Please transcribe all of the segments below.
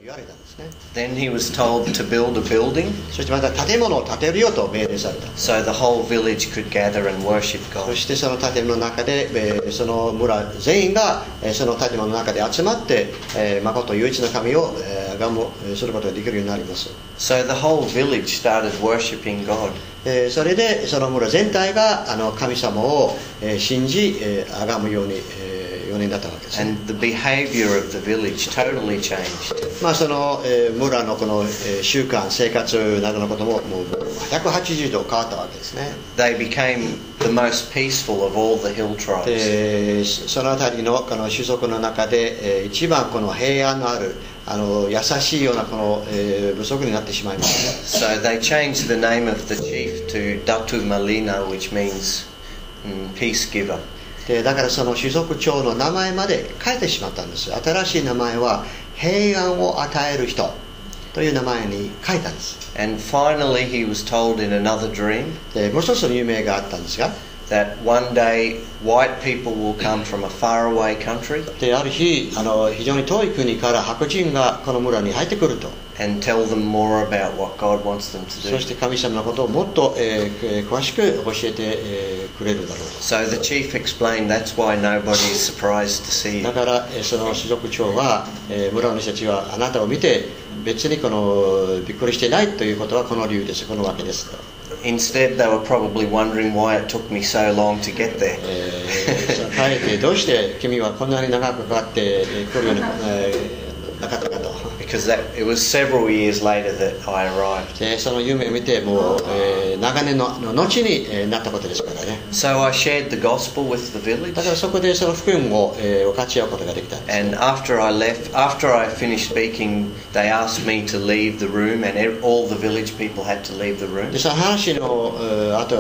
言われたんですね。Then he was told to build a building そしてまた建物を建てるよと命令された。 so the whole village could gather and worship そ God. してその建物の中で、その村全員がその建物の中で集まって、誠唯一の神を願慕することができるようになります。 So the whole village started worshiping God. それでその村全体が神様を信じ崇むように4年だったわけですね。 And the behavior of the village totally changed. その村のこの習慣生活などのことももう180度変わったわけですね。 They became the most peaceful of all the hill tribes. そのあたりのこの種族の中で一番この平安のある優しいようなこの部族になってしまいましたね。 So they changed the name of the chief to Datu Malina, which means peace giver. だからその種族長の名前まで変えてしまったんです。新しい名前は平安を与える人という名前に変えたんです。 And finally he was told in another dream もう一つの夢があったんですが、 that one day white people will come from a faraway country ある日非常に遠い国から白人がこの村に入ってくると。 and tell them more about what God wants them to そ do. して神様のことをもっと詳しく教えてくれるだろうと。 So the chief explained that's why nobody is surprised to see you. だからその種族長は村の人たちはあなたを見て別にこのびっくりしていないということはこの理由です、このわけですと。 Instead they were probably wondering why it took me so long to get there. かえってどうして君はこんなに長くかかって来るようになかったかと。 Because it was several years later that I arrived. その夢を見てもう長年の後になったことですからね。 So I shared the gospel with the village. だからそこでその福音を分かち合うことができたんです。 And after I finished speaking, they asked me to leave the room, and all the village people had to leave the room. でその話の後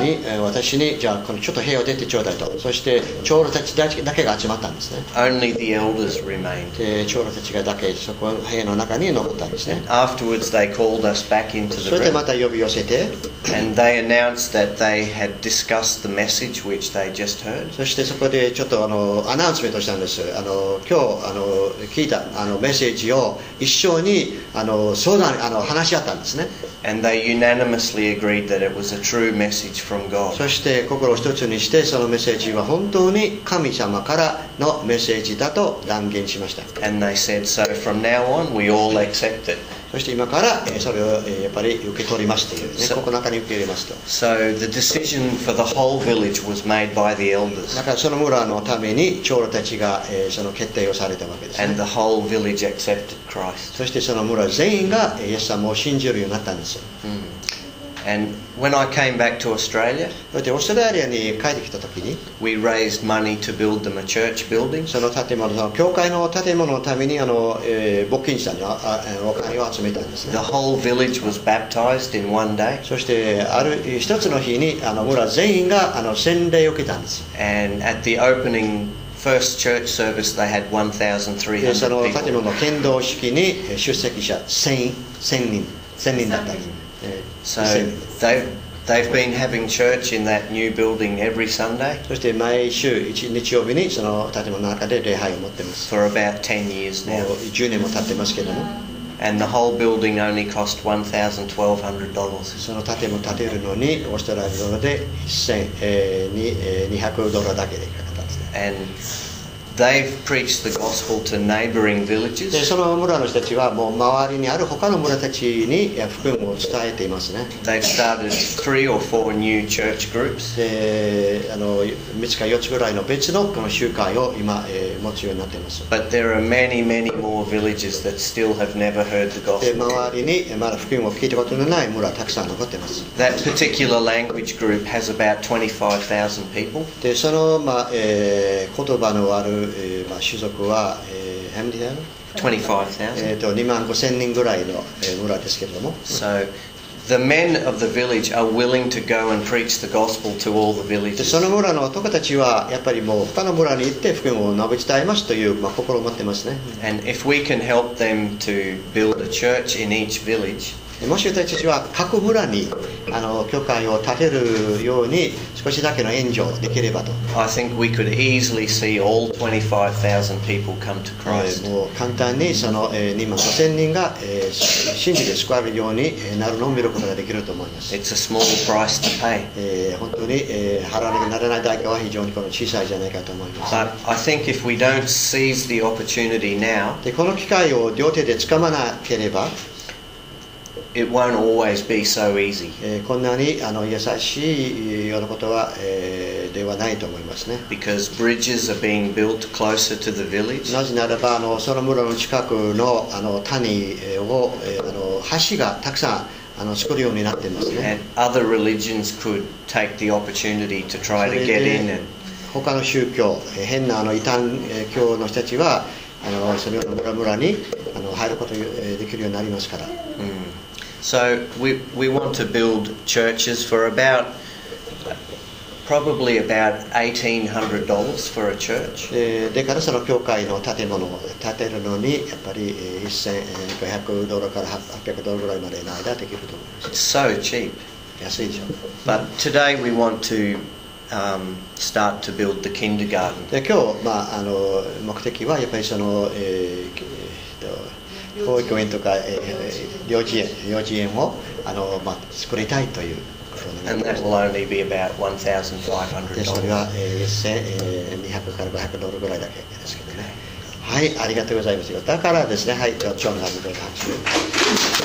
に私にじゃあちょっと部屋を出てちょうだいと。そして長老たちだけが集まったんですね。 Only the elders remained. で長老たちがだけそこ部屋の中に残ったんですね。 Afterwards, they called us back into それ the でま room, た呼び寄せて、 and they announced that they had discussed the message which they just heard. そしてそこでちょっとアナウンスメントしたんです。今日聞いたメッセージを一緒に相談話し合ったんですね。 And they unanimously agreed that it was a true message from God. そして心を一つにしてそのメッセージは本当に神様からのメッセージだと断言しました。 And they said, so from now on, we all accept it. そして今からそれをやっぱり受け取りますというね、心の中に受け入れますと。 So the decision for the whole village was made by the elders. だからその村のために長老たちがその決定をされたわけですね。 And the whole village accepted Christ. そしてその村全員がイエス様を信じるようになったんです。 And when I came back to Australia, そしてオーストラリアに帰ってきた時に we raised money to build them a church building. その建物、その教会の建物のために募金者にお金を集めたんですね。 The whole village was baptized in one day. そしてある一つの日に村全員が洗礼を受けたんです。 And at the opening first church service, they had でその 1,300 建 people. 物の剣道式に出席者1000人だったんです。So they've been having church in that new building every Sunday そして毎週日曜日にその建物の中で礼拝を持っています。 for about 10 years もう now. 10年も経ってますけども、 And the whole building only cost $1,1200. その建物を建てるのにオーストラリアドルで$200だけでかかったんですね。 And they've preached the gospel to neighboring で villages. その村の人たちはもう周りにある他の村たちに福音を伝えていますね。 They've started 3 or 4 new church groups. で3つか4つぐらいの別のこの集会を今、持つようになっています。 But there are many, many more villages that still have never heard the で gospel. 周りにまだ福音を聞いたことのない村たくさん残っています。 That particular language group has about 25,000 people. でその、言葉のある、種族は、how manyだろう25,000. 25,000人ぐらいの村ですけれども、 So the men of the village are willing to go and preach the gospel to all the で villages. その村の男たちはやっぱりもう他の村に行って福音を述べ伝えますという、心を持ってますね。 And if we can help them to build a church in each village, もし私たちは各村に教会を建てるように少しだけの援助できればと。I think we could easily see all 25,000 people come to Christ. もう簡単にその2万5,000人が信じて救われるようになるのを見ることができると思います。It's a small price to pay. 本当に払わなきゃならない代価は非常に小さいじゃないかと思います。But I think if we don't seize the opportunity now, でこの機会を両手で掴まなければ、it won't always be so easy. こんなに優しいようなことは、ではないと思いますね。Because bridges are being built closer to the village. なぜならばその村の近くの谷を橋がたくさん作るようになっていますね。And other religions could take the opportunity to try to get in and 他の宗教、変な異端教の人たちはそのような村に入ることができるようになりますから。So we want to build churches for probably about $1,800 for a church. でからその教会の建物を建てるのにやっぱり$1,500から$800ぐらいまでの間できると思います。It's so cheap. 安いでしょ。But today we want to start to build the kindergarten. で今日、目的はやっぱりその、保育園とか、幼稚園を作りたいということになります。 And that will only be about $1,500. でそれは、$1,200から$500ぐらいだけですけどね。はい、ありがとうございます。だからですね、はい、じゃあ長男の拍手。